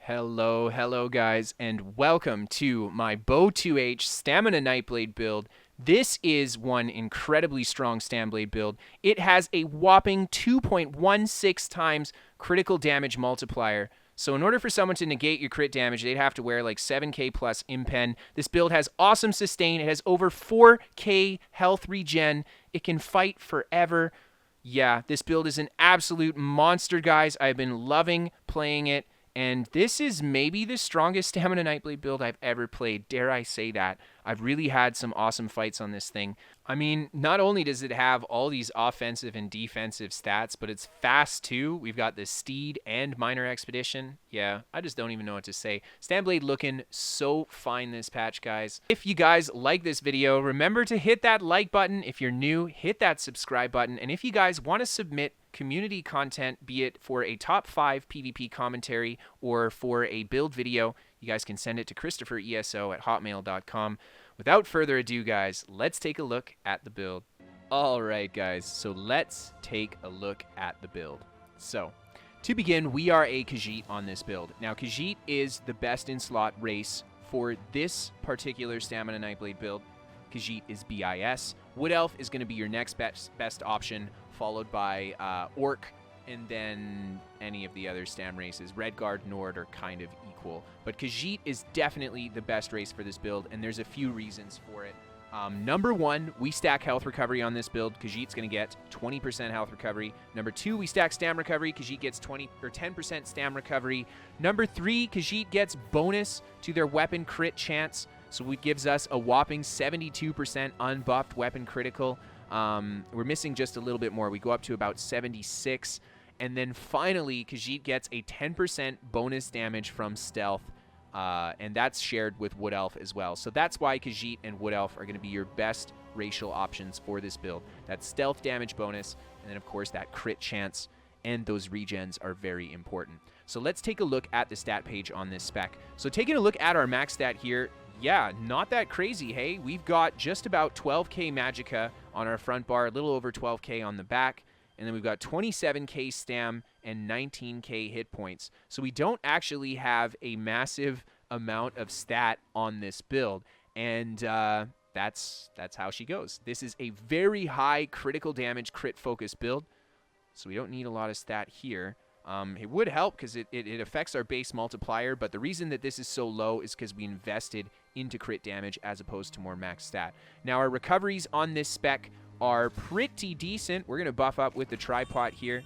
Hello guys, and welcome to my Bow 2H Stamina Nightblade build. This is one incredibly strong Stamblade build. It has a whopping 2.16 times critical damage multiplier. So in order for someone to negate your crit damage, they'd have to wear like 7k plus impen. This build has awesome sustain. It has over 4k health regen. It can fight forever. Yeah, this build is an absolute monster, guys. I've been loving playing it. And this is maybe the strongest Stamina Nightblade build I've ever played. Dare I say that? I've really had some awesome fights on this thing. I mean, not only does it have all these offensive and defensive stats, but it's fast too. We've got the Steed and Minor Expedition. Yeah, I just don't even know what to say. Stamblade looking so fine this patch, guys. If you guys like this video, remember to hit that like button. If you're new, hit that subscribe button. And if you guys want to submit community content, be it for a top 5 PvP commentary or for a build video, you guys can send it to KristoferESO@hotmail.com. Without further ado, guys, let's take a look at the build. Alright guys, so let's take a look at the build. So, to begin, we are a Khajiit on this build. Now, Khajiit is the best in slot race for this particular Stamina Nightblade build. Khajiit is BIS. Wood Elf is going to be your next best option, followed by Orc, and then any of the other Stam races. Redguard, Nord are kind of equal. But Khajiit is definitely the best race for this build, and there's a few reasons for it. Number one, we stack health recovery on this build. Khajiit's going to get 20% health recovery. Number two, we stack stam recovery. Khajiit gets 10% stam recovery. Number three, Khajiit gets bonus to their weapon crit chance. So it gives us a whopping 72% unbuffed weapon critical. We're missing just a little bit more. We go up to about 76. And then finally, Khajiit gets a 10% bonus damage from stealth. And that's shared with Wood Elf as well. So that's why Khajiit and Wood Elf are going to be your best racial options for this build. That stealth damage bonus, and then of course that crit chance, and those regens are very important. So let's take a look at the stat page on this spec. So taking a look at our max stat here, yeah, not that crazy, hey? We've got just about 12k magicka on our front bar, a little over 12k on the back, and then we've got 27k stam and 19k hit points. So we don't actually have a massive amount of stat on this build, and that's how she goes. This is a very high critical damage, crit focus build, so we don't need a lot of stat here. It would help because it affects our base multiplier, but the reason that this is so low is because we invested into crit damage as opposed to more max stat. Now, our recoveries on this spec are pretty decent. We're going to buff up with the tripod here.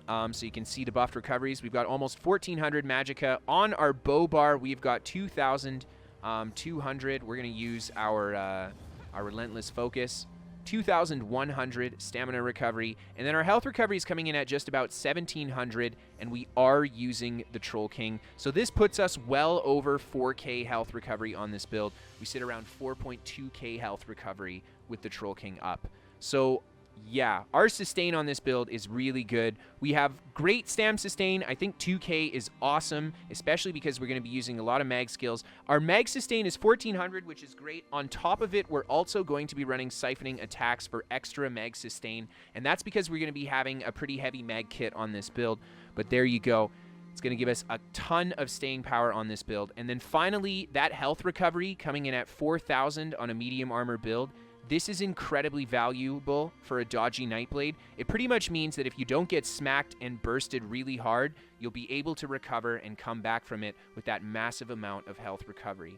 So you can see the buffed recoveries. We've got almost 1,400 magicka. On our bow bar, we've got 2,200. We're going to use our relentless focus. 2,100 stamina recovery, and then our health recovery is coming in at just about 1,700, and we are using the Troll King. So this puts us well over 4k health recovery on this build. We sit around 4.2k health recovery with the Troll King up. So yeah, our sustain on this build is really good. We have great stam sustain. I think 2k is awesome, especially because we're going to be using a lot of mag skills. Our mag sustain is 1,400, which is great. On top of it, we're also going to be running siphoning attacks for extra mag sustain, and that's because we're going to be having a pretty heavy mag kit on this build. But there you go. It's going to give us a ton of staying power on this build. And then finally, that health recovery coming in at 4,000 on a medium armor build. This is incredibly valuable for a dodgy Nightblade. It pretty much means that if you don't get smacked and bursted really hard, you'll be able to recover and come back from it with that massive amount of health recovery.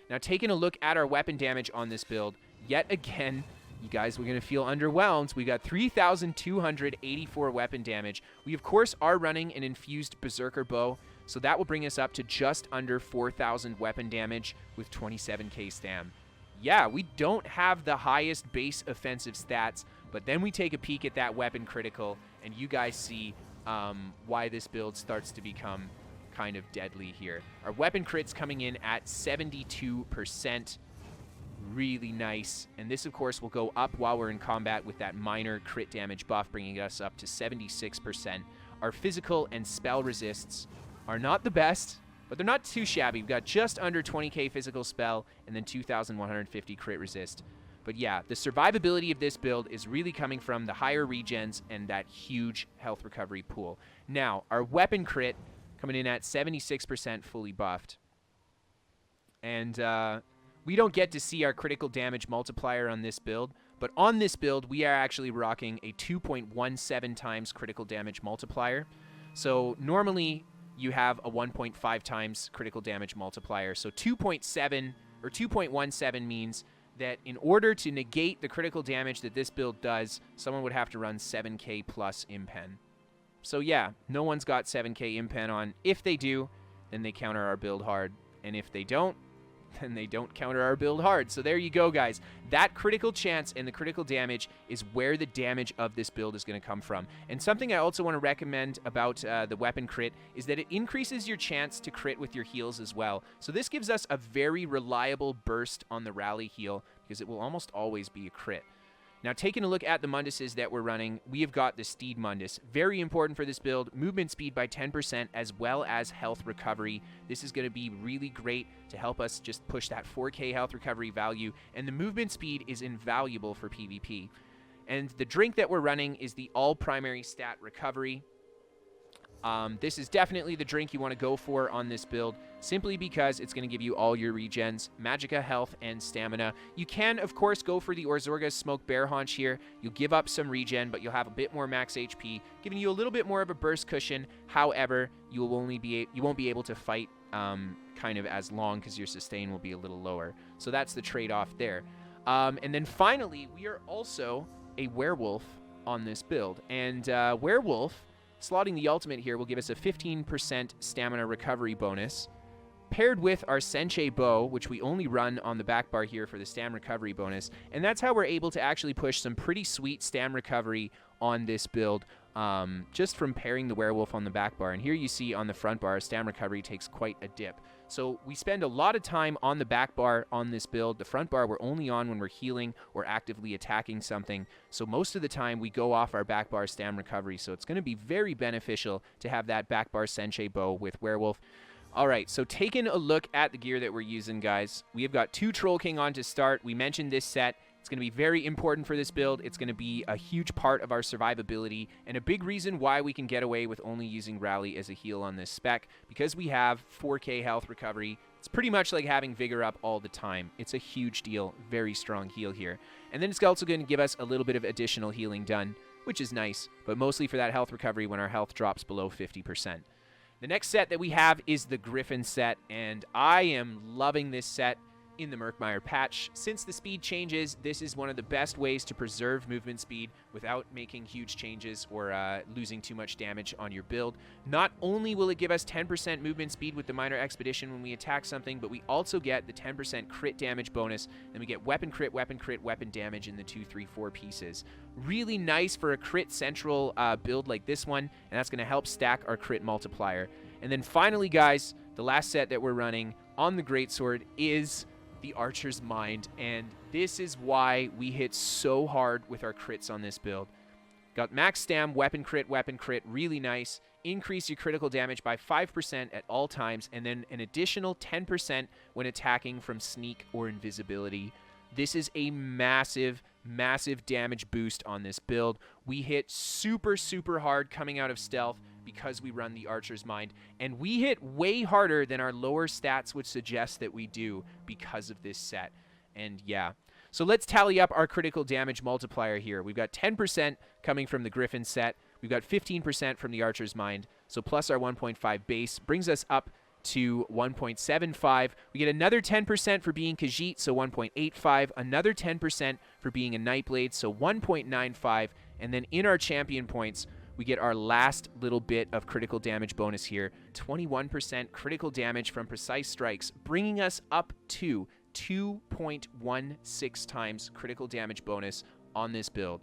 Now, taking a look at our weapon damage on this build, yet again, you guys, we're going to feel underwhelmed. We got 3,284 weapon damage. We, of course, are running an infused Berserker bow, so that will bring us up to just under 4,000 weapon damage with 27k stam. Yeah, we don't have the highest base offensive stats, but then we take a peek at that weapon critical, and you guys see why this build starts to become kind of deadly here. Our weapon crits coming in at 72%. Really nice. And this, of course, will go up while we're in combat with that minor crit damage buff, bringing us up to 76%. Our physical and spell resists are not the best, but they're not too shabby. We've got just under 20k physical spell and then 2,150 crit resist. But yeah, the survivability of this build is really coming from the higher regens and that huge health recovery pool. Now, our weapon crit coming in at 76% fully buffed. And we don't get to see our critical damage multiplier on this build, but on this build, we are actually rocking a 2.17 times critical damage multiplier. So normally, you have a 1.5 times critical damage multiplier. So 2.7 or 2.17 means that in order to negate the critical damage that this build does, someone would have to run 7k plus impen. So yeah, no one's got 7k impen on. If they do, then they counter our build hard. And if they don't, then they don't counter our build hard. So there you go, guys. That critical chance and the critical damage is where the damage of this build is going to come from. And something I also want to recommend about the weapon crit is that it increases your chance to crit with your heals as well. So this gives us a very reliable burst on the rally heal because it will almost always be a crit. Now, taking a look at the Munduses that we're running, we have got the Steed Mundus. Very important for this build, movement speed by 10% as well as health recovery. This is going to be really great to help us just push that 4k health recovery value, and the movement speed is invaluable for PvP. And the drink that we're running is the all primary stat recovery. This is definitely the drink you want to go for on this build, simply because it's going to give you all your regens, magicka, health, and stamina. You can, of course, go for the Orzorga's Smoke Bear Haunch here. You'll give up some regen, but you'll have a bit more max HP, giving you a little bit more of a burst cushion. However, you won't be able to fight kind of as long because your sustain will be a little lower. So that's the trade-off there. And then finally, we are also a werewolf on this build, and werewolf, slotting the ultimate here will give us a 15% stamina recovery bonus, paired with our Senche Bow, which we only run on the back bar here for the stam recovery bonus. And that's how we're able to actually push some pretty sweet stam recovery on this build, just from pairing the werewolf on the back bar. And here you see on the front bar, stam recovery takes quite a dip. So we spend a lot of time on the back bar on this build. The front bar we're only on when we're healing or actively attacking something. So most of the time we go off our back bar stam recovery. So it's going to be very beneficial to have that back bar Senche Bow with werewolf. All right, so taking a look at the gear that we're using, guys, we have got 2 Troll King on to start. We mentioned this set. It's going to be very important for this build. It's going to be a huge part of our survivability and a big reason why we can get away with only using Rally as a heal on this spec, because we have 4k health recovery. It's pretty much like having Vigor up all the time. It's a huge deal. Very strong heal here. And then it's also going to give us a little bit of additional healing done, which is nice, but mostly for that health recovery when our health drops below 50%. The next set that we have is the Griffin set, and I am loving this set in the Murkmire patch. Since the speed changes, this is one of the best ways to preserve movement speed without making huge changes or losing too much damage on your build. Not only will it give us 10% movement speed with the Minor Expedition when we attack something, but we also get the 10% crit damage bonus, and we get weapon crit, weapon damage in the 2, 3, 4 pieces. Really nice for a crit central build like this one, and that's going to help stack our crit multiplier. And then finally, guys, the last set that we're running on the Greatsword is the Archer's Mind, and this is why we hit so hard with our crits on this build. Got max stam, weapon crit, really nice. Increase your critical damage by 5% at all times, and then an additional 10% when attacking from sneak or invisibility. This is a massive, massive damage boost on this build. We hit super, super hard coming out of stealth because we run the Archer's Mind, and we hit way harder than our lower stats would suggest that we do because of this set. And yeah, so let's tally up our critical damage multiplier here. We've got 10% coming from the Griffin set. We've got 15% from the Archer's Mind. So plus our 1.5 base brings us up to 1.75. We get another 10% for being Khajiit, so 1.85. Another 10% for being a Nightblade, so 1.95. And then in our champion points, we get our last little bit of critical damage bonus here, 21% critical damage from precise strikes, bringing us up to 2.16 times critical damage bonus on this build.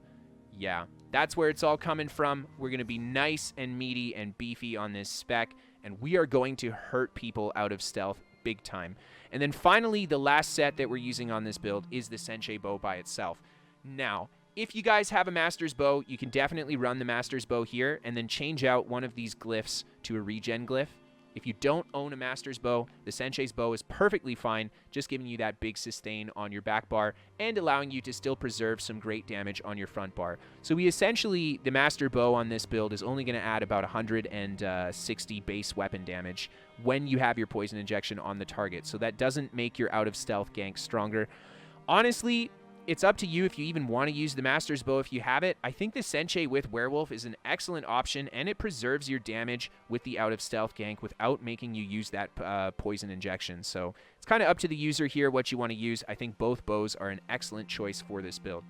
Yeah, that's where it's all coming from. We're going to be nice and meaty and beefy on this spec, and we are going to hurt people out of stealth big time. And then finally, the last set that we're using on this build is the Senche Bow by itself. Now, if you guys have a Master's Bow, you can definitely run the Master's Bow here and then change out one of these glyphs to a regen glyph. If you don't own a master's bow, the Sensei's bow is perfectly fine, just giving you that big sustain on your back bar and allowing you to still preserve some great damage on your front bar. So we essentially, the master bow on this build is only going to add about 160 base weapon damage when you have your poison injection on the target. So that doesn't make your out of stealth gank stronger. Honestly, it's up to you if you even want to use the Master's Bow if you have it. I think the Sensei with Werewolf is an excellent option, and it preserves your damage with the out-of-stealth gank without making you use that poison injection. So it's kind of up to the user here what you want to use. I think both bows are an excellent choice for this build.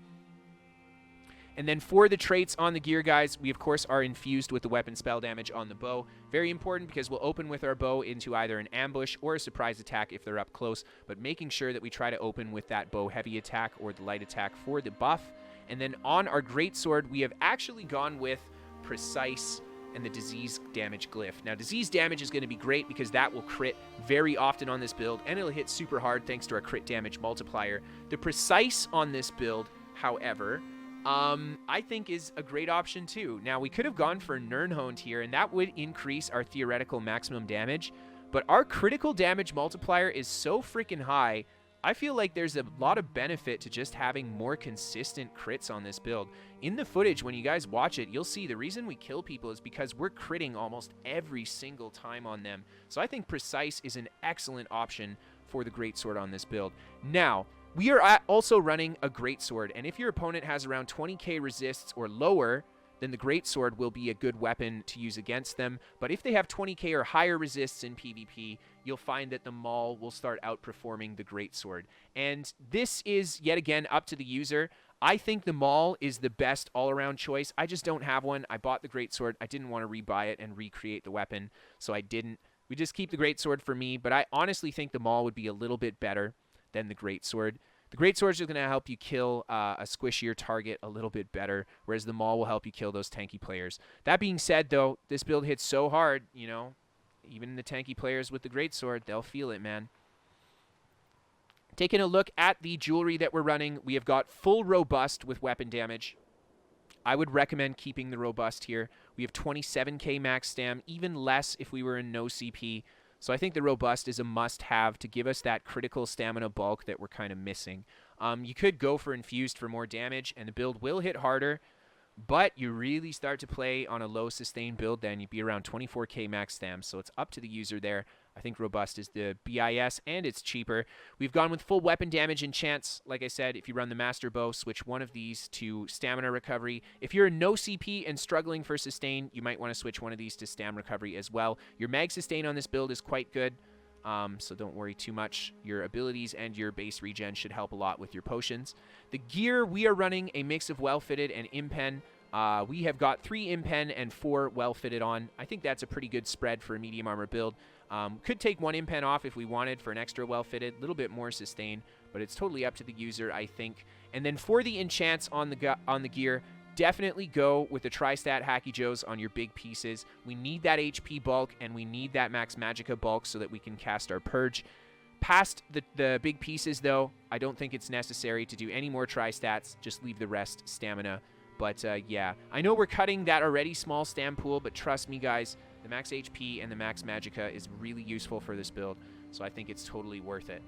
And then for the traits on the gear, guys, we, of course, are infused with the weapon spell damage on the bow. Very important because we'll open with our bow into either an ambush or a surprise attack if they're up close, but making sure that we try to open with that bow heavy attack or the light attack for the buff. And then on our greatsword, we have actually gone with precise and the disease damage glyph. Now, disease damage is going to be great because that will crit very often on this build, and it'll hit super hard thanks to our crit damage multiplier. The precise on this build, however, I think is a great option too. Now, we could have gone for Nirnhoned here, and that would increase our theoretical maximum damage, but our critical damage multiplier is so freaking high, I feel like there's a lot of benefit to just having more consistent crits on this build. In the footage, when you guys watch it, you'll see the reason we kill people is because we're critting almost every single time on them. So I think Precise is an excellent option for the Greatsword on this build. Now, we are also running a Greatsword, and if your opponent has around 20k resists or lower, then the Greatsword will be a good weapon to use against them. But if they have 20k or higher resists in PvP, you'll find that the Maul will start outperforming the Greatsword. And this is, yet again, up to the user. I think the Maul is the best all-around choice. I just don't have one. I bought the Greatsword. I didn't want to rebuy it and recreate the weapon, so I didn't. We just keep the Greatsword for me, but I honestly think the Maul would be a little bit better than the Greatsword. The Greatsword is going to help you kill a squishier target a little bit better, whereas the Maul will help you kill those tanky players. That being said, though, this build hits so hard, you know, even the tanky players with the Greatsword, they'll feel it, man. Taking a look at the jewelry that we're running, we have got full Robust with weapon damage. I would recommend keeping the Robust here. We have 27k max stam, even less if we were in no CP. So I think the Robust is a must-have to give us that critical stamina bulk that we're kind of missing. You could go for Infused for more damage, and the build will hit harder, but you really start to play on a low sustain build, then you'd be around 24k max stam, so it's up to the user there. I think Robust is the BIS, and it's cheaper. We've gone with full weapon damage and chance. Like I said, if you run the Master Bow, switch one of these to Stamina Recovery. If you're in no CP and struggling for sustain, you might want to switch one of these to Stam Recovery as well. Your mag sustain on this build is quite good, so don't worry too much. Your abilities and your base regen should help a lot with your potions. The gear, we are running a mix of well-fitted and impen. We have got 3 impen and 4 well-fitted on. I think that's a pretty good spread for a medium armor build. Could take 1 impen off if we wanted for an extra well-fitted, a little bit more sustain, but it's totally up to the user, I think. And then for the enchants on the gear, definitely go with the Tri-Stat Hacky Joes on your big pieces. We need that HP bulk, and we need that Max Magicka bulk so that we can cast our Purge. Past the big pieces, though, I don't think it's necessary to do any more Tri-Stats. Just leave the rest stamina. But, yeah, I know we're cutting that already small stam pool, but trust me, guys, the max HP and the max Magicka is really useful for this build, so I think it's totally worth it.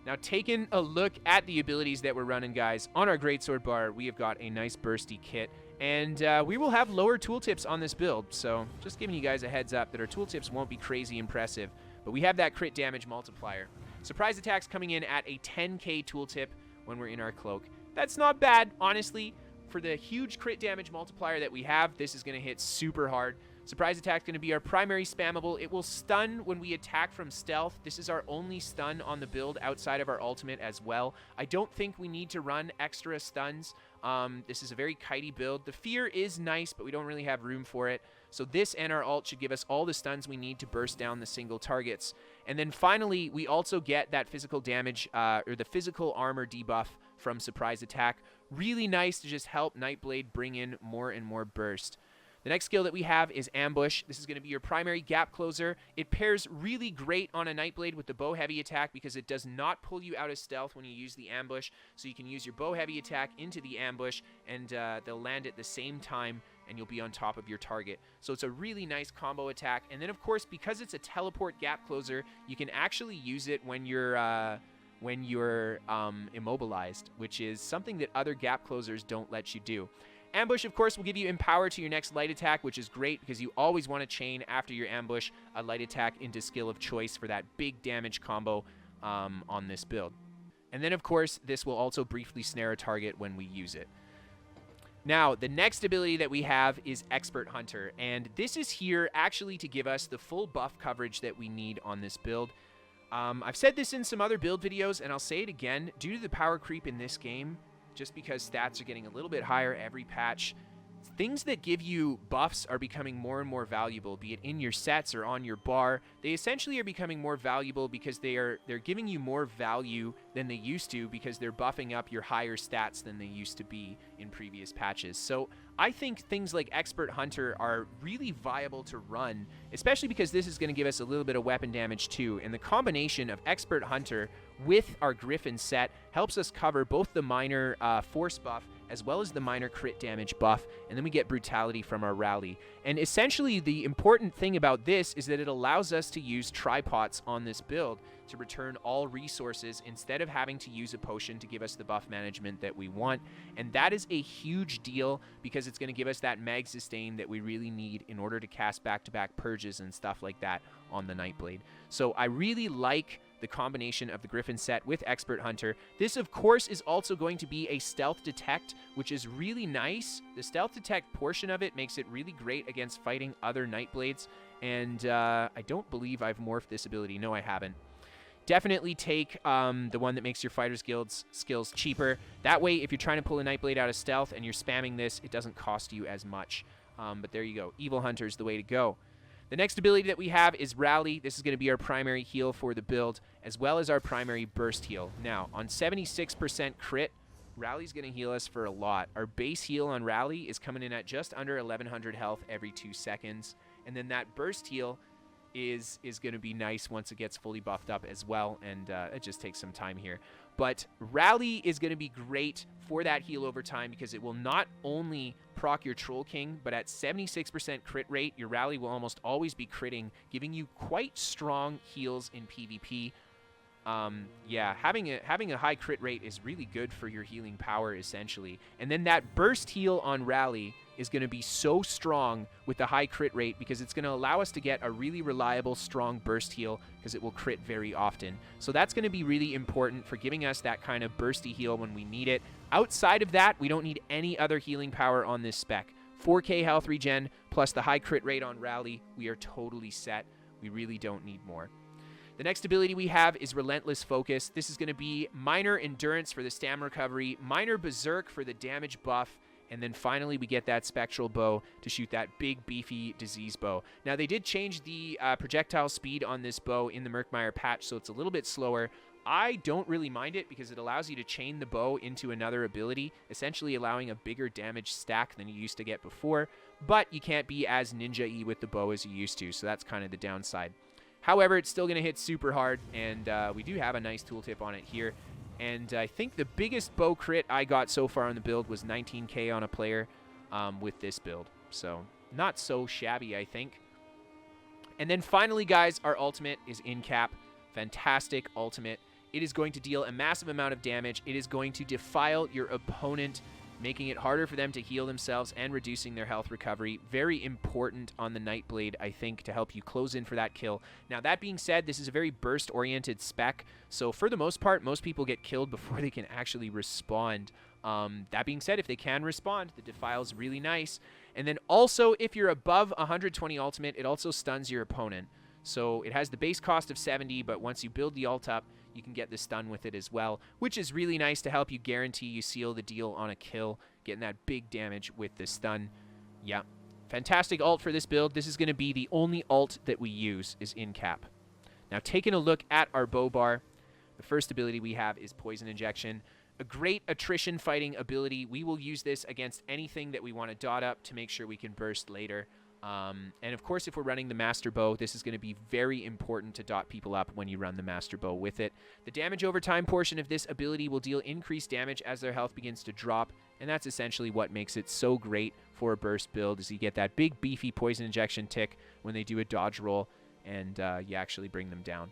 Now, taking a look at the abilities that we're running, guys, on our Greatsword bar, we have got a nice bursty kit, and we will have lower tooltips on this build, so just giving you guys a heads up that our tooltips won't be crazy impressive, but we have that crit damage multiplier. Surprise attacks coming in at a 10k tooltip when we're in our cloak. That's not bad, honestly. For the huge crit damage multiplier that we have, this is going to hit super hard. Surprise attack is going to be our primary spammable. It will stun when we attack from stealth. This is our only stun on the build outside of our ultimate as well. I don't think we need to run extra stuns. This is a very kitey build. The fear is nice, but we don't really have room for it. So this and our ult should give us all the stuns we need to burst down the single targets. And then finally, we also get that physical damage, or the physical armor debuff from surprise attack. Really nice to just help Nightblade bring in more and more burst. The next skill that we have is Ambush. This is going to be your primary gap closer. It pairs really great on a Nightblade with the bow heavy attack because it does not pull you out of stealth when you use the ambush. So you can use your bow heavy attack into the ambush, and they'll land at the same time, and you'll be on top of your target. So it's a really nice combo attack. And then, of course, because it's a teleport gap closer, you can actually use it when you're immobilized, which is something that other gap closers don't let you do. Ambush, of course, will give you Empower to your next light attack, which is great because you always want to chain after your ambush a light attack into skill of choice for that big damage combo on this build. And then, of course, this will also briefly snare a target when we use it. Now, the next ability that we have is Expert Hunter, and this is here actually to give us the full buff coverage that we need on this build. I've said this in some other build videos, and I'll say it again. Due to the power creep in this game, just because stats are getting a little bit higher every patch, things that give you buffs are becoming more and more valuable, be it in your sets or on your bar. They essentially are becoming more valuable because they're giving you more value than they used to because they're buffing up your higher stats than they used to be in previous patches. So I think things like Expert Hunter are really viable to run, especially because this is going to give us a little bit of weapon damage too. And the combination of Expert Hunter with our Griffin set helps us cover both the minor force buff as well as the minor crit damage buff, and then we get brutality from our rally. And essentially the important thing about this is that it allows us to use tripods on this build to return all resources instead of having to use a potion to give us the buff management that we want. And that is a huge deal because it's going to give us that mag sustain that we really need in order to cast back-to-back purges and stuff like that on the Nightblade. So I really like the combination of the Griffin set with Expert Hunter. This, of course, is also going to be a Stealth Detect, which is really nice. The Stealth Detect portion of it makes it really great against fighting other Nightblades, and I don't believe I've morphed this ability. No, I haven't. Definitely take the one that makes your Fighter's Guild's skills cheaper. That way, if you're trying to pull a Nightblade out of stealth and you're spamming this, it doesn't cost you as much. But there you go. Evil Hunter is the way to go. The next ability that we have is Rally. This is going to be our primary heal for the build, as well as our primary burst heal. Now, on 76% crit, Rally's going to heal us for a lot. Our base heal on Rally is coming in at just under 1100 health every 2 seconds. And then that burst heal is going to be nice once it gets fully buffed up as well, and it just takes some time here. But Rally is going to be great for that heal over time because it will not only proc your Troll King, but at 76% crit rate, your Rally will almost always be critting, giving you quite strong heals in PvP. Yeah, having a high crit rate is really good for your healing power, essentially. And then that burst heal on Rally is going to be so strong with the high crit rate because it's going to allow us to get a really reliable, strong burst heal because it will crit very often. So that's going to be really important for giving us that kind of bursty heal when we need it. Outside of that, we don't need any other healing power on this spec. 4k health regen plus the high crit rate on Rally, we are totally set. We really don't need more. The next ability we have is Relentless Focus. This is going to be minor endurance for the stam recovery, minor berserk for the damage buff, and then finally we get that spectral bow to shoot that big beefy disease bow. Now they did change the projectile speed on this bow in the Murkmire patch, so it's a little bit slower. I don't really mind it because it allows you to chain the bow into another ability, essentially allowing a bigger damage stack than you used to get before, but you can't be as ninja-y with the bow as you used to, so that's kind of the downside. However, it's still going to hit super hard, and we do have a nice tooltip on it here. And I think the biggest bow crit I got so far on the build was 19k on a player with this build. So not so shabby, I think. And then finally, guys, our ultimate is in cap. Fantastic ultimate. It is going to deal a massive amount of damage. It is going to defile your opponent, making it harder for them to heal themselves and reducing their health recovery. Very important on the Nightblade, I think, to help you close in for that kill. Now, that being said, this is a very burst-oriented spec, so for the most part, most people get killed before they can actually respond. That being said, if they can respond, the defile is really nice. And then also, if you're above 120 ultimate, it also stuns your opponent. So it has the base cost of 70, but once you build the ult up, you can get the stun with it as well, which is really nice to help you guarantee you seal the deal on a kill, getting that big damage with the stun. Yeah, fantastic ult for this build. This is going to be the only ult that we use is in cap. Now, taking a look at our bow bar, the first ability we have is Poison Injection. A great attrition fighting ability. We will use this against anything that we want to dot up to make sure we can burst later. And of course, if we're running the Master Bow, this is going to be very important to dot people up when you run the Master Bow with it. The damage over time portion of this ability will deal increased damage as their health begins to drop, and that's essentially what makes it so great for a burst build, is you get that big beefy poison injection tick when they do a dodge roll, and you actually bring them down.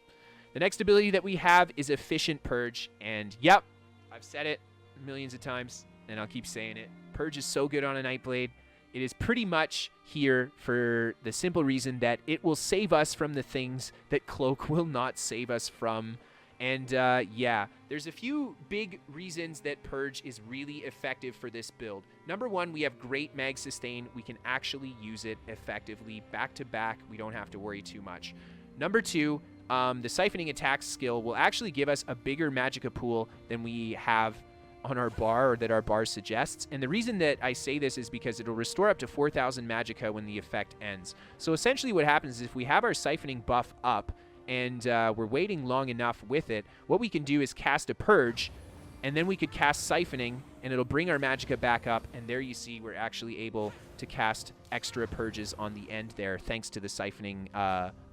The next ability that we have is Efficient Purge, and yep, I've said it millions of times, and I'll keep saying it. Purge is so good on a Nightblade. It is pretty much here for the simple reason that it will save us from the things that Cloak will not save us from. And yeah, there's a few big reasons that Purge is really effective for this build. Number one, we have great mag sustain. We can actually use it effectively back to back. We don't have to worry too much. Number two, the siphoning attack skill will actually give us a bigger magicka pool than we have on our bar, or that our bar suggests. And the reason that I say this is because it'll restore up to 4,000 magicka when the effect ends. So essentially what happens is if we have our siphoning buff up and we're waiting long enough with it, what we can do is cast a Purge, and then we could cast Siphoning, and it'll bring our magicka back up, and there you see we're actually able to cast extra Purges on the end there thanks to the Siphoning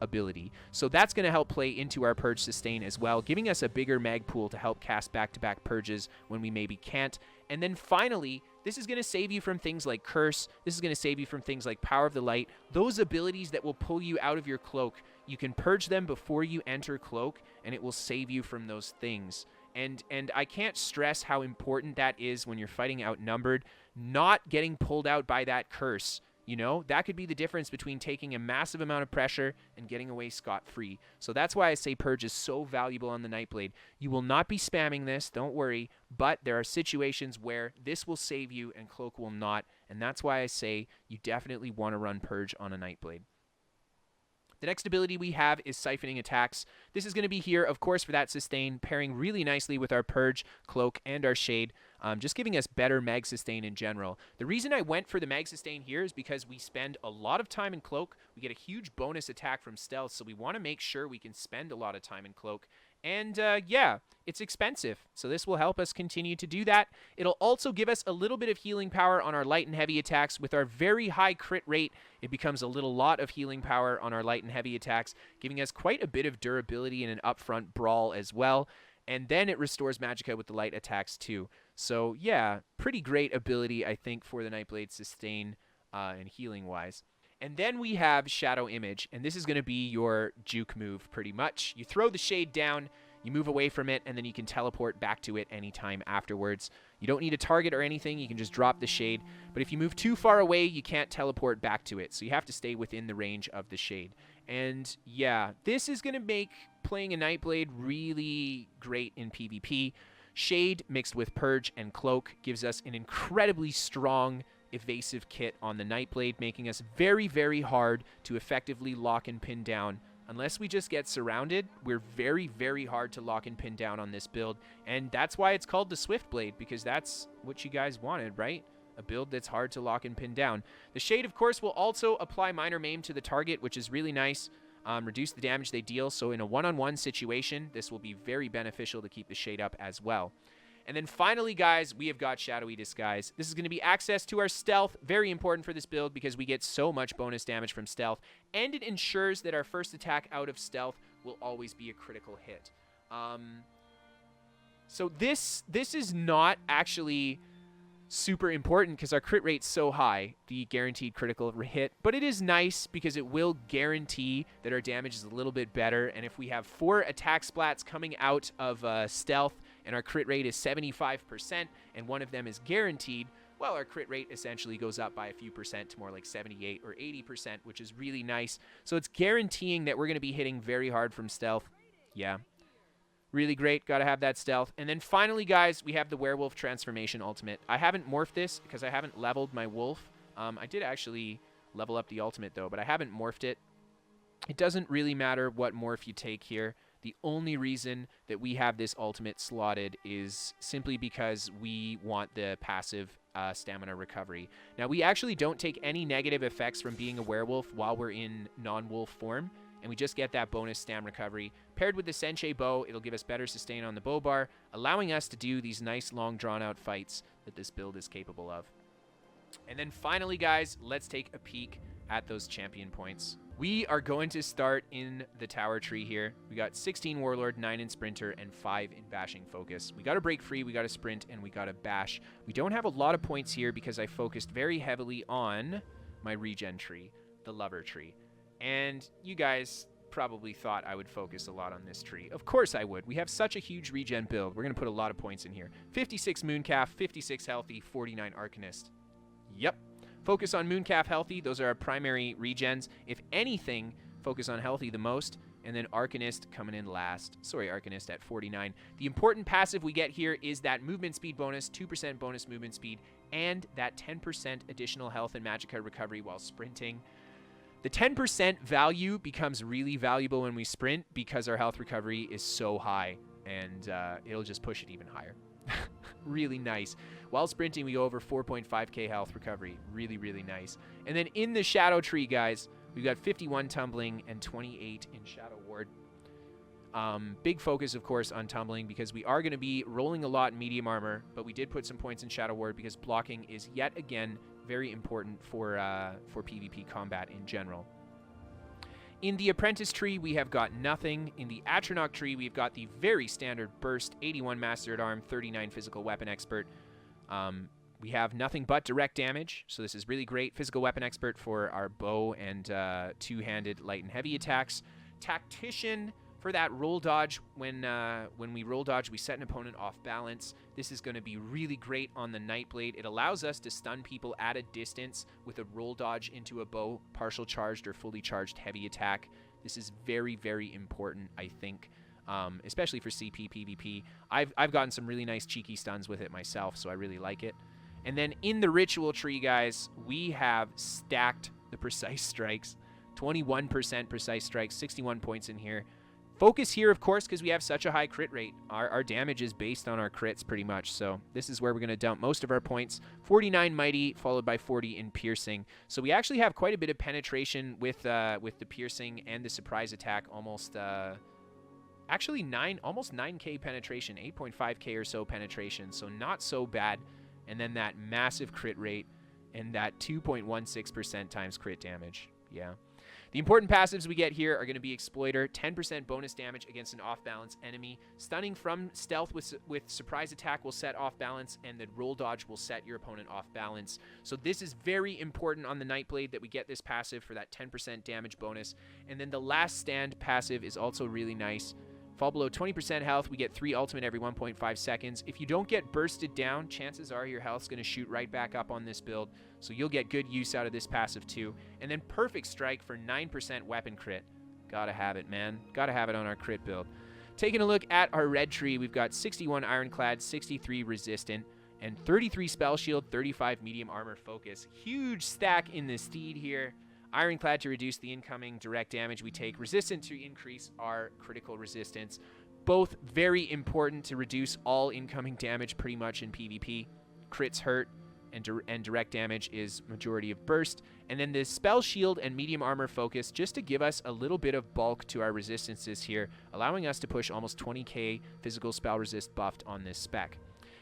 ability. So that's going to help play into our Purge sustain as well, giving us a bigger mag pool to help cast back-to-back Purges when we maybe can't. And then finally, this is going to save you from things like Curse. This is going to save you from things like Power of the Light. Those abilities that will pull you out of your Cloak, you can purge them before you enter Cloak, and it will save you from those things. And I can't stress how important that is when you're fighting outnumbered, not getting pulled out by that Curse. You know, that could be the difference between taking a massive amount of pressure and getting away scot-free. So that's why I say Purge is so valuable on the Nightblade. You will not be spamming this, don't worry, but there are situations where this will save you and Cloak will not, and that's why I say you definitely want to run Purge on a Nightblade. The next ability we have is Siphoning Attacks. This is going to be here, of course, for that sustain, pairing really nicely with our Purge, Cloak, and our Shade, just giving us better mag sustain in general. The reason I went for the mag sustain here is because we spend a lot of time in Cloak. We get a huge bonus attack from Stealth, so we want to make sure we can spend a lot of time in Cloak. And yeah, it's expensive, so this will help us continue to do that. It'll also give us a little bit of healing power on our light and heavy attacks. With our very high crit rate, it becomes a little lot of healing power on our light and heavy attacks, giving us quite a bit of durability in an upfront brawl as well. And then it restores magicka with the light attacks too. So yeah, pretty great ability, I think, for the Nightblade sustain and healing-wise. And then we have Shadow Image, and this is going to be your juke move pretty much. You throw the Shade down, you move away from it, and then you can teleport back to it anytime afterwards. You don't need a target or anything, you can just drop the Shade. But if you move too far away, you can't teleport back to it, so you have to stay within the range of the Shade. And yeah, this is going to make playing a Nightblade really great in PvP. Shade mixed with Purge and Cloak gives us an incredibly strong evasive kit on the Nightblade, making us very, very hard to effectively lock and pin down. Unless we just get surrounded, we're very, very hard to lock and pin down on this build, and that's why it's called the Swift Blade, because that's what you guys wanted, right? A build that's hard to lock and pin down. The Shade, of course, will also apply Minor Maim to the target, which is really nice. Reduce the damage they deal, so in a one-on-one situation, this will be very beneficial to keep the Shade up as well. And then finally, guys, we have got Shadowy Disguise. This is going to be access to our Stealth. Very important for this build because we get so much bonus damage from Stealth. And it ensures that our first attack out of Stealth will always be a critical hit. So this is not actually super important because our crit rate's so high, the guaranteed critical hit, but it is nice because it will guarantee that our damage is a little bit better. And if we have 4 attack splats coming out of Stealth, and our crit rate is 75%, and one of them is guaranteed, well, our crit rate essentially goes up by a few percent to more like 78 or 80%, which is really nice. So it's guaranteeing that we're going to be hitting very hard from Stealth. Yeah. Really great. Got to have that Stealth. And then finally, guys, we have the Werewolf Transformation Ultimate. I haven't morphed this because I haven't leveled my wolf. I did actually level up the ultimate, though, but I haven't morphed it. It doesn't really matter what morph you take here. The only reason that we have this ultimate slotted is simply because we want the passive stamina recovery. Now, we actually don't take any negative effects from being a werewolf while we're in non-wolf form, and we just get that bonus stam recovery. Paired with the Senshei Bow, it'll give us better sustain on the bow bar, allowing us to do these nice, long, drawn-out fights that this build is capable of. And then finally, guys, let's take a peek at those champion points. We are going to start in the tower tree here. We got 16 Warlord, 9 in Sprinter, and 5 in Bashing Focus. We got to break free, we got to sprint, and we got to bash. We don't have a lot of points here because I focused very heavily on my regen tree, the lover tree. And you guys probably thought I would focus a lot on this tree. Of course I would. We have such a huge regen build. We're going to put a lot of points in here. 56 Mooncalf, 56 Healthy, 49 Arcanist. Yep. Focus on Mooncalf, Healthy. Those are our primary regens. If anything, focus on Healthy the most. And then Arcanist coming in last. Sorry, Arcanist at 49. The important passive we get here is that movement speed bonus, 2% bonus movement speed, and that 10% additional health and magicka recovery while sprinting. The 10% value becomes really valuable when we sprint because our health recovery is so high, and it'll just push it even higher. Really nice. While sprinting, we go over 4.5k health recovery. Really, really nice. And then in the shadow tree, guys, we've got 51 tumbling and 28 in shadow ward. Big focus, of course, on tumbling because we are going to be rolling a lot in medium armor, but we did put some points in shadow ward because blocking is yet again very important for PvP combat in general. In the Apprentice tree, we have got nothing. In the Atronach tree, we've got the very standard burst, 81 Master at Arm, 39 Physical Weapon Expert. We have nothing but direct damage, so this is really great. Physical Weapon Expert for our bow and two-handed light and heavy attacks. Tactician for that roll dodge. When we roll dodge, we set an opponent off balance. This is going to be really great on the Nightblade. It allows us to stun people at a distance with a roll dodge into a bow, partial charged or fully charged heavy attack. This is very, very important, I think, especially for CP PvP. I've gotten some really nice cheeky stuns with it myself, so I really like it. And then in the Ritual tree, guys, we have stacked the Precise Strikes. 21% Precise Strikes, 61 points in here. Focus here, of course, because we have such a high crit rate. Our damage is based on our crits pretty much, so this is where we're going to dump most of our points. 49 Mighty, followed by 40 in Piercing. So we actually have quite a bit of penetration with the Piercing and the Surprise Attack. Almost, actually almost 9k penetration, 8.5k or so penetration, so not so bad. And then that massive crit rate and that 2.16% times crit damage. Yeah. The important passives we get here are going to be Exploiter, 10% bonus damage against an off-balance enemy. Stunning from stealth with surprise attack will set off balance, and the roll dodge will set your opponent off balance. So this is very important on the Nightblade that we get this passive for that 10% damage bonus. And then the Last Stand passive is also really nice. Fall below 20% health, we get 3 ultimate every 1.5 seconds. If you don't get bursted down, chances are your health's going to shoot right back up on this build, so you'll get good use out of this passive too. And then Perfect Strike for 9% weapon crit. Gotta have it, man. Gotta have it on our crit build. Taking a look at our red tree, we've got 61 Ironclad, 63 Resistant, and 33 Spell Shield, 35 Medium Armor Focus. Huge stack in the Steed here. Ironclad to reduce the incoming direct damage we take. Resistant to increase our critical resistance. Both very important to reduce all incoming damage pretty much in PvP. Crits hurt, and direct damage is majority of burst. And then the Spell Shield and Medium Armor Focus just to give us a little bit of bulk to our resistances here, allowing us to push almost 20k physical spell resist buffed on this spec.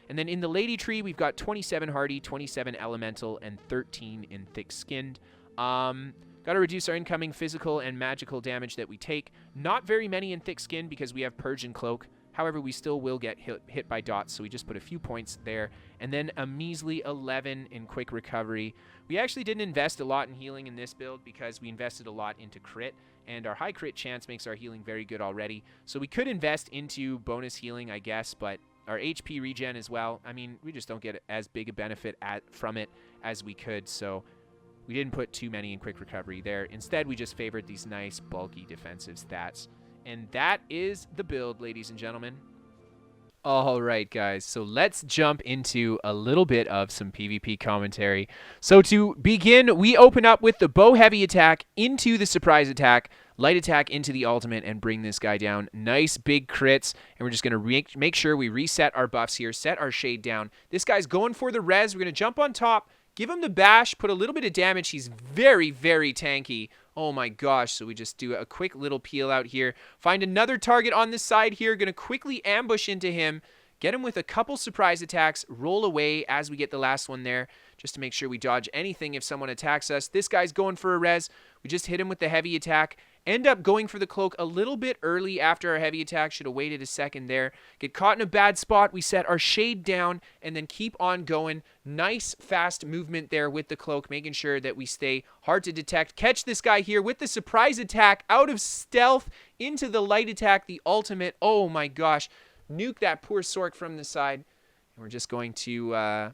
And then in the Lady Tree, we've got 27 Hardy, 27 Elemental, and 13 in Thick Skinned. Got to reduce our incoming physical and magical damage that we take. Not very many in Thick Skin because we have Purge and Cloak. However, we still will get hit by dots, so we just put a few points there. And then a measly 11 in Quick Recovery. We actually didn't invest a lot in healing in this build because we invested a lot into crit, and our high crit chance makes our healing very good already. So we could invest into bonus healing, I guess, but our HP regen as well. I mean, we just don't get as big a benefit from it as we could, so we didn't put too many in Quick Recovery there. Instead, we just favored these nice, bulky defensive stats. And that is the build, ladies and gentlemen. All right, guys. So let's jump into a little bit of some PvP commentary. So to begin, we open up with the bow heavy attack into the surprise attack, light attack into the ultimate, and bring this guy down. Nice big crits. And we're just going to make sure we reset our buffs here, set our shade down. This guy's going for the res. We're going to jump on top, give him the bash, put a little bit of damage. He's very, very tanky. Oh my gosh, so we just do a quick little peel out here. Find another target on this side here. Going to quickly ambush into him. Get him with a couple surprise attacks, roll away as we get the last one there, just to make sure we dodge anything if someone attacks us. This guy's going for a res. We just hit him with the heavy attack. End up going for the cloak a little bit early after our heavy attack. Should have waited a second there. Get caught in a bad spot. We set our shade down and then keep on going. Nice fast movement there with the cloak, making sure that we stay hard to detect. Catch this guy here with the surprise attack out of stealth into the light attack, the ultimate. Oh my gosh. Nuke that poor Sork from the side. And we're just going to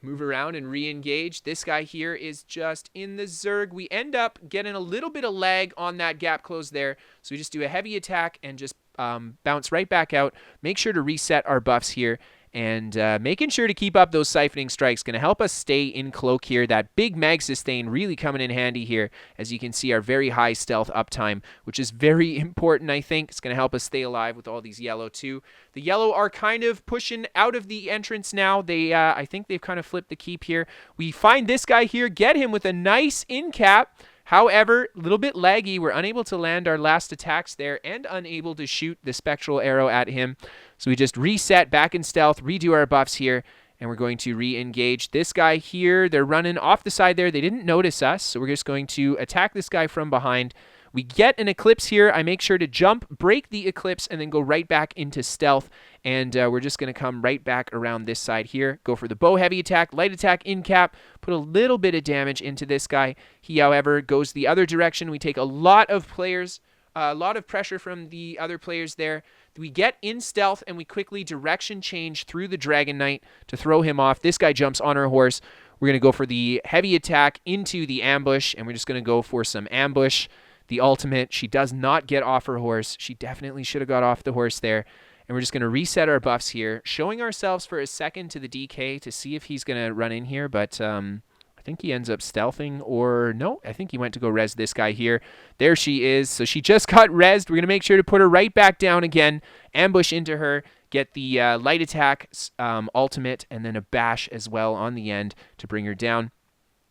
move around and re-engage. This guy here is just in the Zerg. We end up getting a little bit of lag on that gap close there. So we just do a heavy attack and just bounce right back out. Make sure to reset our buffs here. And making sure to keep up those siphoning strikes going to help us stay in cloak here. That big mag sustain really coming in handy here. As you can see, our very high stealth uptime, which is very important, I think. It's going to help us stay alive with all these yellow too. The yellow are kind of pushing out of the entrance now. They, I think they've kind of flipped the keep here. We find this guy here, get him with a nice in cap. However, a little bit laggy. We're unable to land our last attacks there and unable to shoot the spectral arrow at him. So we just reset back in stealth, redo our buffs here, and we're going to re-engage this guy here. They're running off the side there. They didn't notice us, so we're just going to attack this guy from behind. We get an eclipse here. I make sure to jump, break the eclipse, and then go right back into stealth. And we're just going to come right back around this side here. Go for the bow heavy attack, light attack in cap, put a little bit of damage into this guy. He, however, goes the other direction. We take a lot of players, a lot of pressure from the other players there. We get in stealth, and we quickly direction change through the Dragon Knight to throw him off. This guy jumps on our horse. We're going to go for the heavy attack into the ambush, and we're just going to go for some ambush. The ultimate, she does not get off her horse. She definitely should have got off the horse there. And we're just going to reset our buffs here, showing ourselves for a second to the DK to see if he's going to run in here. But I think he ends up stealthing, or no, I think he went to go res this guy here. There she is. So she just got resed. We're going to make sure to put her right back down again, ambush into her, get the light attack ultimate, and then a bash as well on the end to bring her down.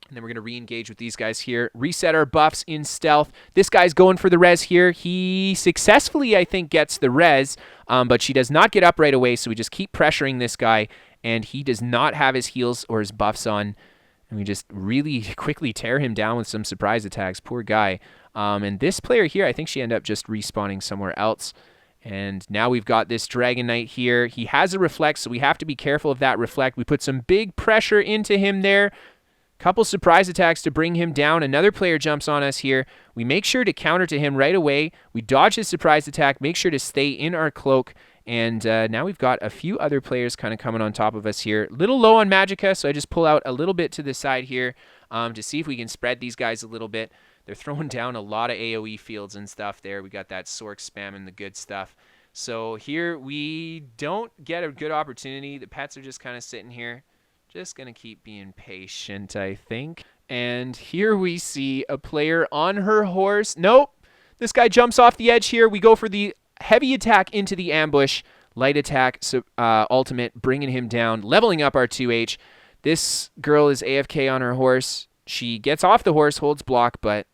And then we're going to re-engage with these guys here. Reset our buffs in stealth. This guy's going for the res here. He successfully, I think, gets the res, but she does not get up right away, so we just keep pressuring this guy, and he does not have his heals or his buffs on. And we just really quickly tear him down with some surprise attacks. Poor guy. And this player here, I think she ended up just respawning somewhere else. And now we've got this Dragon Knight here. He has a reflect, so we have to be careful of that reflect. We put some big pressure into him there. Couple surprise attacks to bring him down. Another player jumps on us here. We make sure to counter to him right away. We dodge his surprise attack, make sure to stay in our cloak. And now we've got a few other players kind of coming on top of us here. Little low on Magicka, so I just pull out a little bit to the side here to see if we can spread these guys a little bit. They're throwing down a lot of AoE fields and stuff there. We got that Sork spamming the good stuff. So here we don't get a good opportunity. The pets are just kind of sitting here. Just going to keep being patient, I think. And here we see a player on her horse. Nope. This guy jumps off the edge here. We go for the heavy attack into the ambush. Light attack, ultimate, bringing him down, leveling up our 2H. This girl is AFK on her horse. She gets off the horse, holds block, but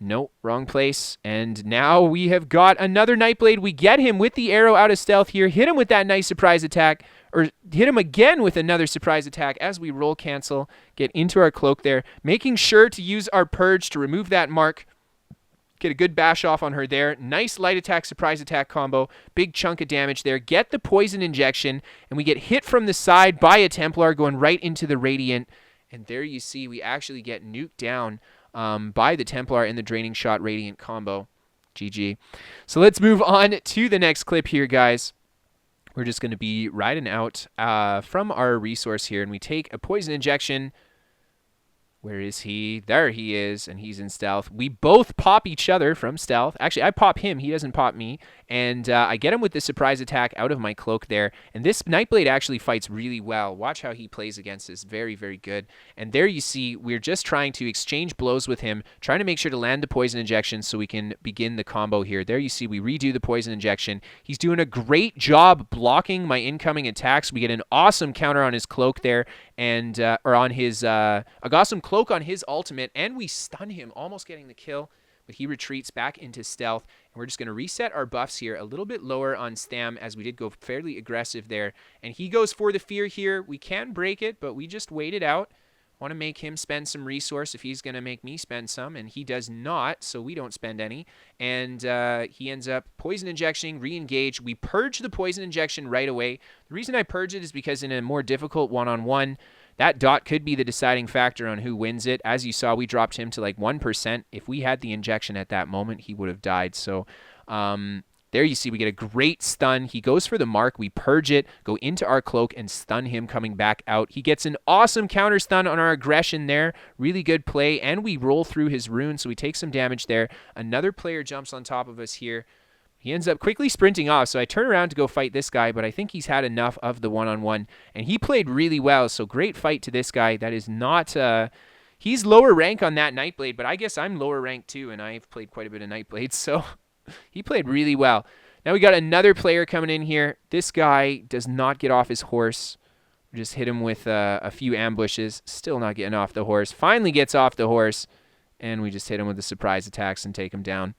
nope, wrong place. And now we have got another Nightblade. We get him with the arrow out of stealth here. Hit him with that nice surprise attack. Or hit him again with another surprise attack as we roll cancel, get into our cloak there, making sure to use our purge to remove that mark, get a good bash off on her there. Nice light attack, surprise attack combo, big chunk of damage there. Get the poison injection, and we get hit from the side by a Templar going right into the Radiant. And there you see we actually get nuked down by the Templar in the Draining Shot Radiant combo. GG. So let's move on to the next clip here, guys. We're just going to be riding out from our resource here, and we take a poison injection. Where is he? There he is, and he's in stealth. We both pop each other from stealth. Actually, I pop him. He doesn't pop me. And I get him with the surprise attack out of my cloak there. And this Nightblade actually fights really well. Watch how he plays against this. Very, very good. And there you see, we're just trying to exchange blows with him, trying to make sure to land the poison injection so we can begin the combo here. There you see, we redo the poison injection. He's doing a great job blocking my incoming attacks. We get an awesome counter on his cloak there, and or on his awesome cloak on his ultimate, and we stun him, almost getting the kill. but he retreats back into stealth, and we're just going to reset our buffs here a little bit lower on Stam, as we did go fairly aggressive there. And he goes for the fear here. We can break it, but we just wait it out. Want to make him spend some resource if he's going to make me spend some, and he does not, so we don't spend any. And he ends up poison injection, re-engage. We purge the poison injection right away. The reason I purge it is because in a more difficult one-on-one, that dot could be the deciding factor on who wins it. As you saw, we dropped him to like 1%. If we had the injection at that moment, he would have died. So there you see we get a great stun. He goes for the mark. We purge it, go into our cloak, and stun him coming back out. He gets an awesome counter stun on our aggression there. Really good play, and we roll through his rune, so we take some damage there. Another player jumps on top of us here. He ends up quickly sprinting off, so I turn around to go fight this guy, but I think he's had enough of the one-on-one, and he played really well, so great fight to this guy. That is not... he's lower rank on that Nightblade, but I guess I'm lower rank too, and I've played quite a bit of Nightblade, so he played really well. Now we got another player coming in here. This guy does not get off his horse. We just hit him with a few ambushes. Still not getting off the horse. Finally gets off the horse, and we just hit him with the surprise attacks and take him down.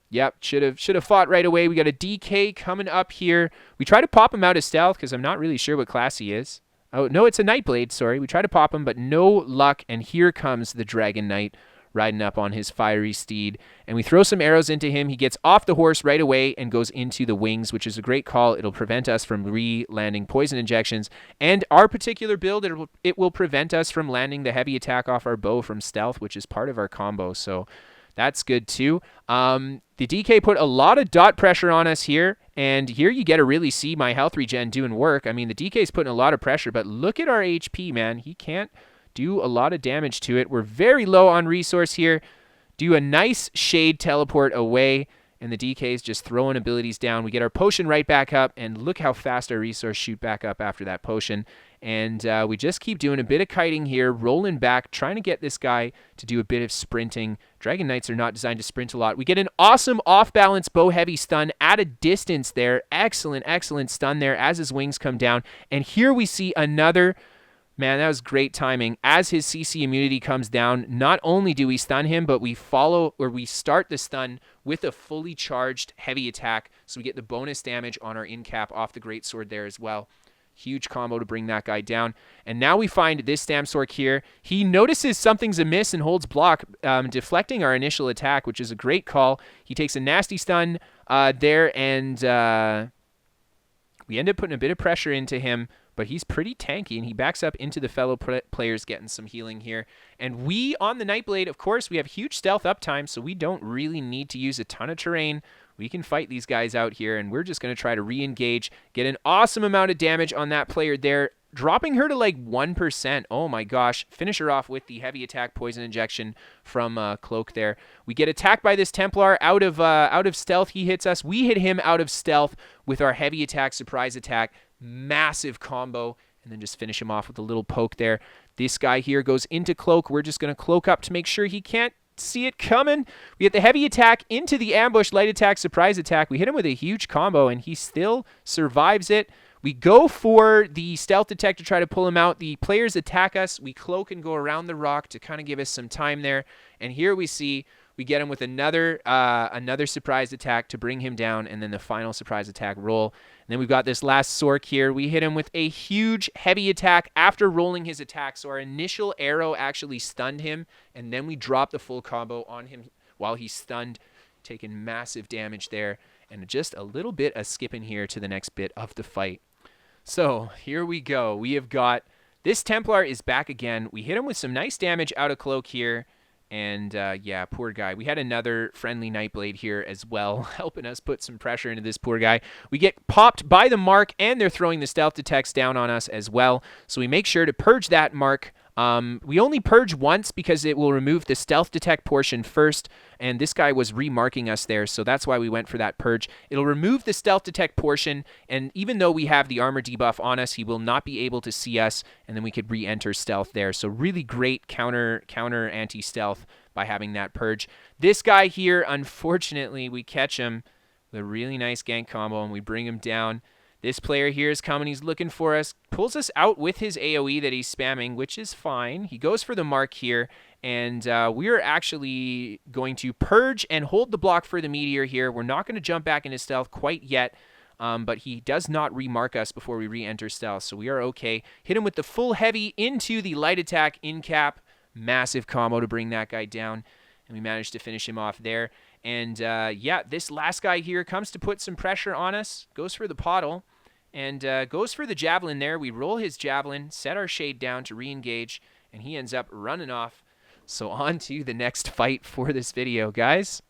Yep, should have fought right away. We got a DK coming up here. We try to pop him out of stealth because I'm not really sure what class he is. Oh, no, it's a Nightblade, sorry. We try to pop him, but no luck, and here comes the Dragon Knight riding up on his fiery steed, and we throw some arrows into him. He gets off the horse right away and goes into the wings, which is a great call. It'll prevent us from re-landing poison injections, and our particular build, it will prevent us from landing the heavy attack off our bow from stealth, which is part of our combo, so that's good too. The DK put a lot of dot pressure on us here, and here you get to really see my health regen doing work. I mean, the DK's putting a lot of pressure, but look at our HP, man. He can't do a lot of damage to it. We're very low on resource here. Do a nice shade teleport away, and the DK is just throwing abilities down. We get our potion right back up, and look how fast our resource shoot back up after that potion. And we just keep doing a bit of kiting here, rolling back, trying to get this guy to do a bit of sprinting. Dragon Knights are not designed to sprint a lot. We get an awesome off-balance bow-heavy stun at a distance there. Excellent, excellent stun there as his wings come down. And here we see another... Man, that was great timing. As his CC immunity comes down, not only do we stun him, but we start the stun with a fully charged heavy attack, so we get the bonus damage on our in-cap off the greatsword there as well. Huge combo to bring that guy down. And now we find this Stamsork here. He notices something's amiss and holds block, deflecting our initial attack, which is a great call. He takes a nasty stun there, and we end up putting a bit of pressure into him, but he's pretty tanky, and he backs up into the fellow players, getting some healing here. And we, on the Nightblade, of course, we have huge stealth uptime, so we don't really need to use a ton of terrain. We can fight these guys out here, and we're just going to try to re-engage, get an awesome amount of damage on that player there, dropping her to like 1%. Oh my gosh. Finish her off with the heavy attack poison injection from Cloak there. We get attacked by this Templar out of stealth. He hits us. We hit him out of stealth with our heavy attack surprise attack. Massive combo, and then just finish him off with a little poke there. This guy here goes into Cloak. We're just going to cloak up to make sure he can't see it coming. We get the heavy attack into the ambush, light attack, surprise attack. We hit him with a huge combo, and he still survives it. We go for the stealth attack to try to pull him out. The players attack us. We cloak and go around the rock to kind of give us some time there. And here we see we get him with another surprise attack to bring him down, and then the final surprise attack roll. And then we've got this last Sork here. We hit him with a huge heavy attack after rolling his attack. So our initial arrow actually stunned him, and then we dropped the full combo on him while he's stunned, taking massive damage there. And just a little bit of skipping here to the next bit of the fight. So here we go. We have got this Templar is back again. We hit him with some nice damage out of Cloak here. And yeah, poor guy. We had another friendly Nightblade here as well, helping us put some pressure into this poor guy. We get popped by the mark, and they're throwing the stealth detects down on us as well. So we make sure to purge that mark. We only purge once because it will remove the stealth detect portion first, and this guy was remarking us there, so that's why we went for that purge. It'll remove the stealth detect portion, and even though we have the armor debuff on us, he will not be able to see us, and then we could re-enter stealth there. So really great counter anti-stealth by having that purge. This guy here, unfortunately, we catch him with a really nice gank combo, and we bring him down. This player here is coming. He's looking for us. Pulls us out with his AoE that he's spamming, which is fine. He goes for the mark here, And we're actually going to purge and hold the block for the meteor here. We're not going to jump back into stealth quite yet. But he does not remark us before we re-enter stealth, so we are okay. Hit him with the full heavy into the light attack in cap. Massive combo to bring that guy down, and we managed to finish him off there. And yeah, this last guy here comes to put some pressure on us. Goes for the pottle, and goes for the javelin there. We roll his javelin, set our shade down to re-engage, and he ends up running off. So on to the next fight for this video, guys.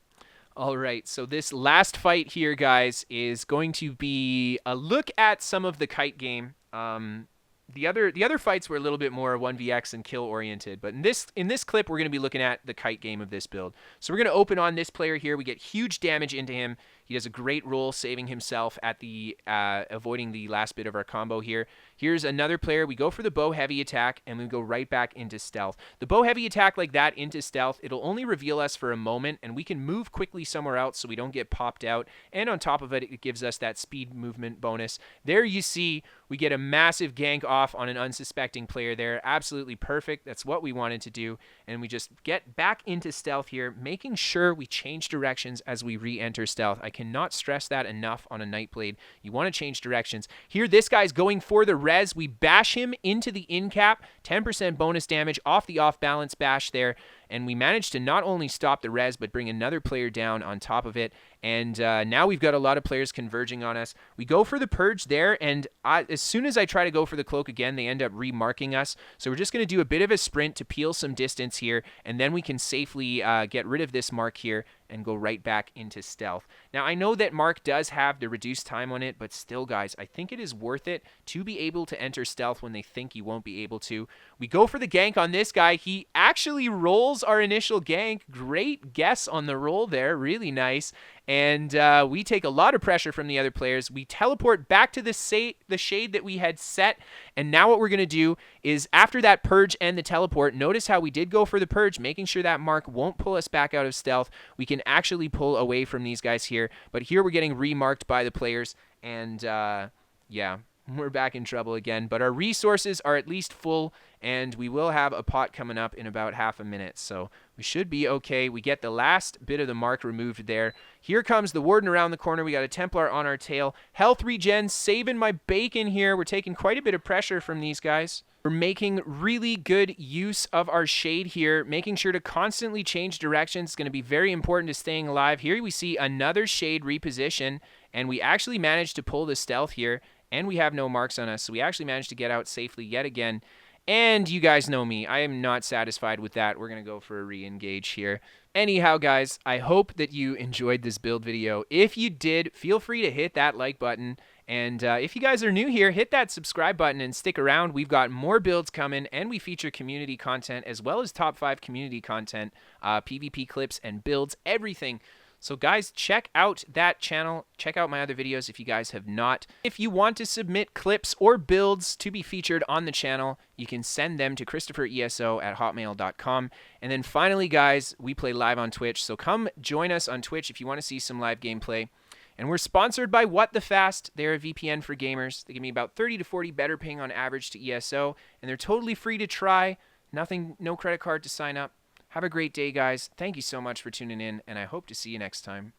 All right, so this last fight here, guys, is going to be a look at some of the kite game. The other fights were a little bit more 1vx and kill oriented, but in this clip we're going to be looking at the kite game of this build. So we're going to open on this player here. We get huge damage into him. He does a great roll saving himself at the avoiding the last bit of our combo here. Here's another player. We go for the bow heavy attack and we go right back into stealth. The bow heavy attack like that into stealth, it'll only reveal us for a moment and we can move quickly somewhere else so we don't get popped out. And on top of it, it gives us that speed movement bonus. There you see we get a massive gank off on an unsuspecting player there. Absolutely perfect. That's what we wanted to do. And we just get back into stealth here, making sure we change directions as we re-enter stealth. I cannot stress that enough on a Nightblade. You want to change directions. Here, this guy's going for the res. We bash him into the in cap. 10% bonus damage off the off-balance bash there. And we managed to not only stop the res, but bring another player down on top of it. And now we've got a lot of players converging on us. We go for the purge there, and as soon as I try to go for the cloak again, they end up remarking us. So we're just going to do a bit of a sprint to peel some distance here, and then we can safely get rid of this mark here and go right back into stealth. Now, I know that mark does have the reduced time on it, but still, guys, I think it is worth it to be able to enter stealth when they think you won't be able to. We go for the gank on this guy. He actually rolls our initial gank. Great guess on the roll there. Really nice. And we take a lot of pressure from the other players. We teleport back to the shade that we had set. And now what we're going to do is after that purge and the teleport, notice how we did go for the purge, making sure that mark won't pull us back out of stealth. We can actually pull away from these guys here. But here we're getting remarked by the players. And yeah, we're back in trouble again. But our resources are at least full. And we will have a pot coming up in about half a minute. So we should be okay. We get the last bit of the mark removed there. Here comes the warden around the corner. We got a Templar on our tail. Health regen, saving my bacon here. We're taking quite a bit of pressure from these guys. We're making really good use of our shade here, making sure to constantly change directions. It's going to be very important to staying alive. Here we see another shade reposition, and we actually managed to pull the stealth here, and we have no marks on us. So we actually managed to get out safely yet again. And you guys know me. I am not satisfied with that. We're going to go for a re-engage here. Anyhow, guys, I hope that you enjoyed this build video. If you did, feel free to hit that like button. And if you guys are new here, hit that subscribe button and stick around. We've got more builds coming, and we feature community content as well as top 5 community content, PvP clips and builds, everything. So guys, check out that channel. Check out my other videos if you guys have not. If you want to submit clips or builds to be featured on the channel, you can send them to CristoferESO@hotmail.com. And then finally, guys, we play live on Twitch. So come join us on Twitch if you want to see some live gameplay. And we're sponsored by What the Fast. They're a VPN for gamers. They give me about 30 to 40 better ping on average to ESO. And they're totally free to try. No credit card to sign up. Have a great day, guys. Thank you so much for tuning in, and I hope to see you next time.